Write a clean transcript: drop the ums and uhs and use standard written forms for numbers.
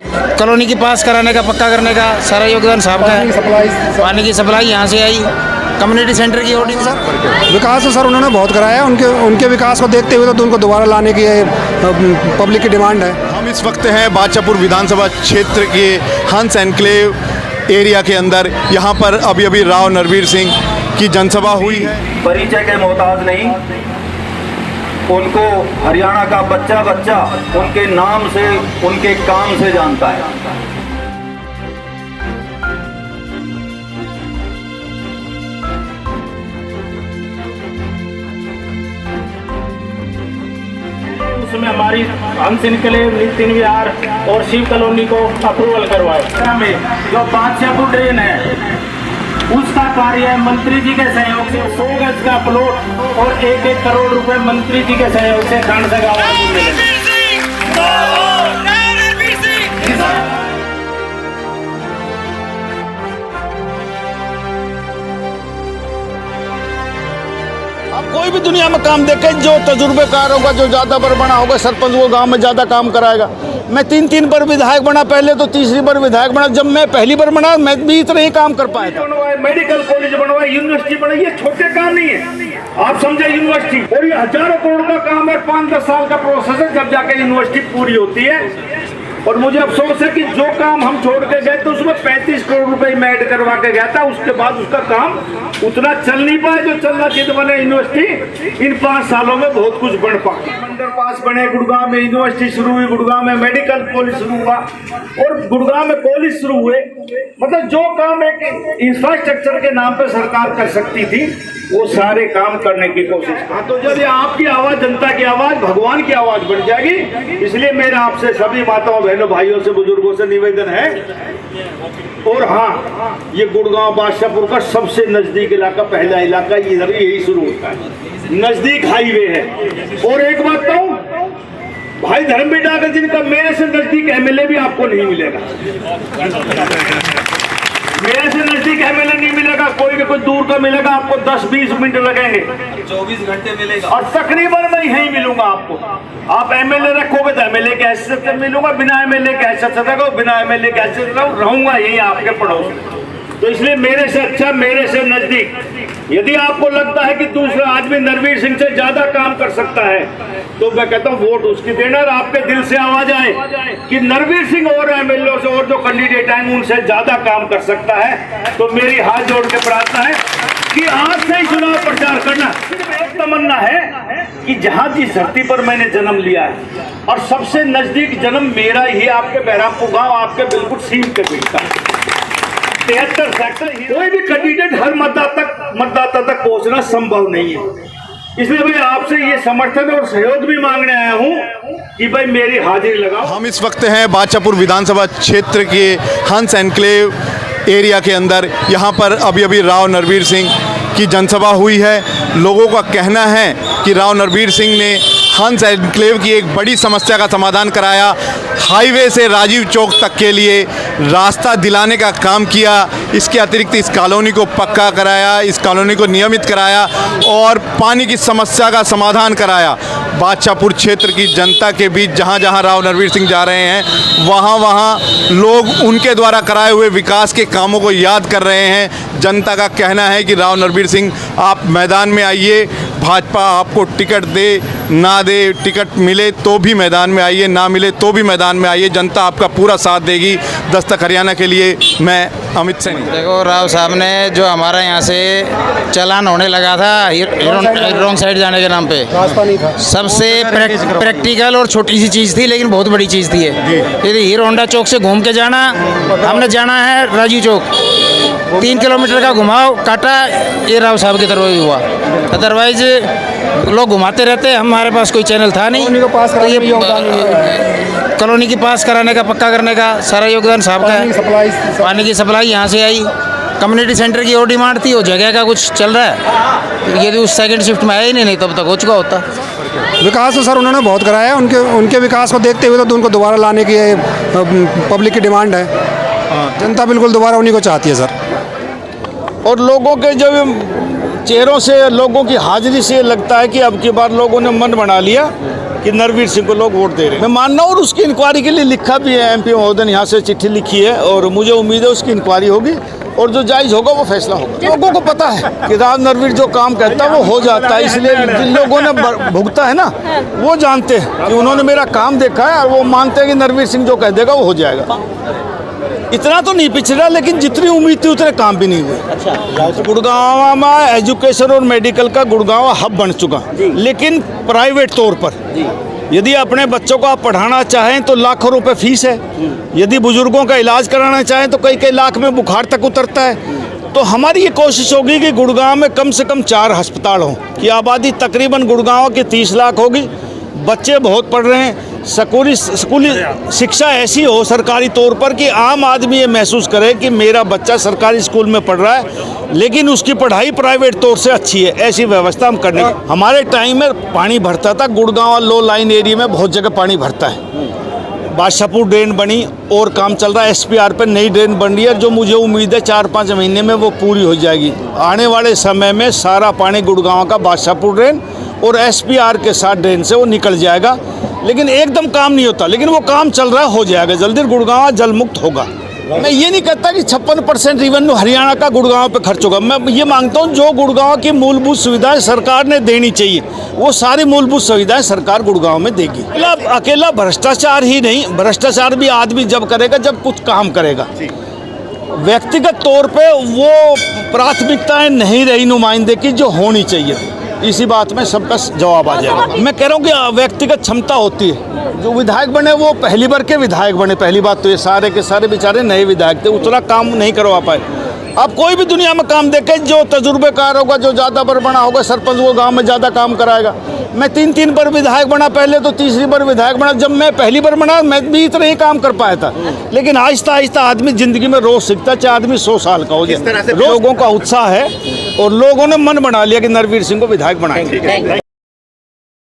Colony की पास कराने का, पक्का करने का सारा योगदान साहब का है। पानी की सप्लाई यहाँ से आई, कम्युनिटी सेंटर की ओडी। सर विकास तो सर उन्होंने बहुत कराया, उनके विकास को देखते हुए तो उनको दोबारा लाने की पब्लिक की डिमांड है। हम इस वक्त हैं बादशाहपुर विधानसभा क्षेत्र के हंस एनक्लेव एरिया के अंदर। यहाँ पर अभी अभी राव नरवीर सिंह की जनसभा हुई है। परिचय के मोहताज नहीं, उनको हरियाणा का बच्चा बच्चा उनके नाम से, उनके काम से जानता है। उसमें हमारी हंस एनक्लेव, नितिन विहार और शिव कॉलोनी को अप्रूवल करवाए। में जो बादशाहपुर ड्रेन है उसका कार्य मंत्री जी के सहयोग से 100 गज का प्लॉट और 1-1 करोड़ रुपए मंत्री जी के सहयोग से खंड से गाँव को मिलेंगे। आप कोई भी दुनिया में काम देखें, जो तजुर्बेकार होगा, जो ज़्यादा बार बना होगा सरपंच, वो गांव में ज़्यादा काम कराएगा। मैं 3 बार विधायक बना, पहले तो 3री बार विधायक बना। जब मैं पहली बार बना मैं भी इतना ही काम कर पाया था। मेडिकल कॉलेज बनवाए, यूनिवर्सिटी बनाई, ये छोटे काम नहीं है। आप समझे यूनिवर्सिटी, और ये हजारों करोड़ का काम है, 5-10 साल का प्रोसेस है जब जाके यूनिवर्सिटी पूरी होती है। और मुझे अफसोस है कि जो काम हम छोड़ के गए तो उसमें 35 करोड़ रुपए मैं ऐड करवा के गया था, उसके बाद उसका काम उतना चल नहीं पाया जो चलना चाहिए। बने यूनिवर्सिटी इन 5 सालों में बहुत कुछ बन पाया। अंडरपास बने, गुड़गांव में यूनिवर्सिटी शुरू हुई, गुड़गांव में मेडिकल कॉलेज शुरू हुआ और गुड़गांव में कॉलेज शुरू हुए। मतलब जो काम एक इंफ्रास्ट्रक्चर के नाम पे सरकार कर सकती थी वो सारे काम करने की कोशिश। हाँ, तो जब ये आपकी आवाज, जनता की आवाज, भगवान की आवाज बन जाएगी। इसलिए मेरा आपसे सभी माताओं, बहनों, भाइयों से, बुजुर्गों से निवेदन है। और हाँ, ये गुड़गांव बादशाहपुर का सबसे नजदीक इलाका, पहला इलाका इधर यही शुरू होता है, नजदीक हाईवे है। और एक बात कहूं, भाई धर्मबीर डागर जिनका मेरे से नजदीक एमएलए भी आपको नहीं मिलेगा। मेरे से नजदीक एमएलए नहीं मिलेगा, कोई भी कोई दूर का मिलेगा, आपको 10-20 मिनट लगेंगे, 24 घंटे मिलेगा। और तकरीबन मैं यहीं मिलूंगा आपको। आप एमएलए रखोगे तो एमएलए के हैसियत से मिलूंगा, बिना एमएलए के हैसियत से रखो, बिना एमएलए के हैसियत से रहूंगा यहीं आपके पड़ोस में। तो इसलिए मेरे से अच्छा, मेरे से नजदीक। यदि आपको लगता है कि दूसरा आदमी नरवीर सिंह से ज्यादा काम कर सकता है तो मैं कहता हूँ वोट उसकी देना। और आपके दिल से आवाज आए कि नरवीर सिंह और एमएलए से और जो कैंडिडेट हैं उनसे ज्यादा काम कर सकता है, तो मेरी हाथ जोड़ के प्रार्थना है कि आज से ही चुनाव प्रचार करना। एक तमन्ना है कि जहां जिस धरती पर मैंने जन्म लिया है और सबसे नजदीक जन्म मेरा ही, आपके बहरामपुर गाँव, आपके बिल्कुल सीम पे बैठता है। 73 सेक्टर, कोई भी कैंडिडेट हर मतदाता तक पहुंचना संभव नहीं है। इसलिए भाई आपसे ये समर्थन और सहयोग भी मांगने आया हूं कि भाई मेरी हाजिरी लगाओ। हम इस वक्त हैं बादशाहपुर विधानसभा क्षेत्र के हंस एनक्लेव एरिया के अंदर। यहाँ पर अभी अभी राव नरवीर सिंह की जनसभा हुई है। लोगों का कहना है कि राव नरवीर सिंह ने हंस एनक्लेव की एक बड़ी समस्या का समाधान कराया, हाईवे से राजीव चौक तक के लिए रास्ता दिलाने का काम किया। इसके अतिरिक्त इस कॉलोनी को पक्का कराया, इस कॉलोनी को नियमित कराया और पानी की समस्या का समाधान कराया। बादशाहपुर क्षेत्र की जनता के बीच जहाँ जहाँ राव नरवीर सिंह जा रहे हैं वहाँ वहाँ लोग उनके द्वारा कराए हुए विकास के कामों को याद कर रहे हैं। जनता का कहना है कि राव नरवीर सिंह आप मैदान में आइए, भाजपा आपको टिकट दे ना दे, टिकट मिले तो भी मैदान में आइए, ना मिले तो भी मैदान में आइए, जनता आपका पूरा साथ देगी। दस्तक हरियाणा के लिए मैं अमित सिंह। देखो, राव साहब ने जो हमारा यहाँ से चालान होने लगा था रॉन्ग साइड जाने के नाम पे, सबसे प्रैक्टिकल और छोटी सी चीज़ थी लेकिन बहुत बड़ी चीज़ थी। यदि हीरो होंडा चौक से घूम के जाना, हमने जाना है राजीव चौक, 3 किलोमीटर का घुमाव काटा, ये राव साहब की तरफ हुआ। अदरवाइज लोग घुमाते रहते, हमारे पास कोई चैनल था नहीं। तो ये कॉलोनी की पास कराने का, पक्का करने का सारा योगदान साहब का है। पानी की सप्लाई यहाँ से आई, कम्युनिटी सेंटर की और डिमांड थी, वो जगह का कुछ चल रहा है। यदि उस सेकंड शिफ्ट में आया ही नहीं तब तक हो चुका होता। विकास तो सर उन्होंने बहुत कराया, उनके विकास को देखते हुए तो उनको दोबारा लाने की पब्लिक की डिमांड है। जनता बिल्कुल दोबारा उन्हीं को चाहती है सर। और लोगों के जब चेहरों से, लोगों की हाजिरी से लगता है कि अब की बार लोगों ने मन बना लिया कि नरवीर सिंह को लोग वोट दे रहे हैं। मैं मानना हूँ और उसकी इंक्वायरी के लिए लिखा भी है, MP महोदय ने यहाँ से चिट्ठी लिखी है और मुझे उम्मीद है उसकी इंक्वायरी होगी और जो जायज़ होगा वो फैसला होगा। लोगों को पता है कि राव नरवीर जो काम कहता है वो हो जाता है, इसलिए जिन लोगों ने भुगता है ना वो जानते हैं कि उन्होंने मेरा काम देखा है और वो मानते हैं कि नरवीर सिंह जो कह देगा वो हो जाएगा। इतना तो नहीं पिछड़ा, लेकिन जितनी उम्मीद थी उतने काम भी नहीं हुए। अच्छा, गुड़गांव में एजुकेशन और मेडिकल का गुड़गांव हब बन चुका, लेकिन प्राइवेट तौर पर। यदि अपने बच्चों को आप पढ़ाना चाहें तो लाखों रुपए फीस है, यदि बुजुर्गों का इलाज कराना चाहें तो कई कई लाख में बुखार तक उतरता है। तो हमारी ये कोशिश होगी कि गुड़गांव में कम से कम 4 अस्पताल हों, कि आबादी तकरीबन गुड़गांव की 30 लाख होगी, बच्चे बहुत पढ़ रहे हैं, स्कूली शिक्षा ऐसी हो सरकारी तौर पर कि आम आदमी ये महसूस करे कि मेरा बच्चा सरकारी स्कूल में पढ़ रहा है लेकिन उसकी पढ़ाई प्राइवेट तौर से अच्छी है। ऐसी व्यवस्था हम करने हमारे टाइम में पानी भरता था, गुड़गांव लो लाइन एरिया में बहुत जगह पानी भरता है। बादशाहपुर ड्रेन बनी और काम चल रहा है, SPR पर नई ड्रेन बन रही है जो मुझे उम्मीद है 4-5 महीने में वो पूरी हो जाएगी। आने वाले समय में सारा पानी गुड़गांव का बादशाहपुर ड्रेन और SPR के साथ ड्रेन से वो निकल जाएगा, लेकिन एकदम काम नहीं होता, लेकिन वो काम चल रहा है, हो जाएगा जल्दी, गुड़गांव जल मुक्त होगा। मैं ये नहीं कहता कि 56% रेवेन्यू हरियाणा का गुड़गांव पे खर्च होगा। मैं ये मांगता हूँ जो गुड़गांव की मूलभूत सुविधाएं सरकार ने देनी चाहिए वो सारी मूलभूत सुविधाएं सरकार गुड़गांव में देगी। अकेला भ्रष्टाचार ही नहीं, भ्रष्टाचार भी आदमी जब करेगा जब कुछ काम करेगा। व्यक्तिगत तौर पे वो प्राथमिकताएं नहीं रही नुमाइंदे की जो होनी चाहिए, इसी बात में सबका जवाब आ जाएगा। मैं कह रहा हूँ कि व्यक्तिगत क्षमता होती है, जो विधायक बने वो पहली बार के विधायक बने। पहली बात तो ये सारे के सारे बेचारे नए विधायक थे, उतना काम नहीं करवा पाए। आप कोई भी दुनिया में काम देखें, जो तजुर्बेकार होगा, जो ज़्यादा बार बना होगा, सरपंच वो गांव में ज़्यादा काम कराएगा। मैं 3 बार विधायक बना, पहले तो तीसरी बार विधायक बना। जब मैं पहली बार बना मैं भी इतना ही काम कर पाया था, लेकिन आहिस्ता आहिस्ता आदमी ज़िंदगी में रोज़ सीखता, चाहे आदमी 100 साल का हो जाए। लोगों का उत्साह है और लोगों ने मन बना लिया कि नरवीर सिंह को विधायक बनाएंगे।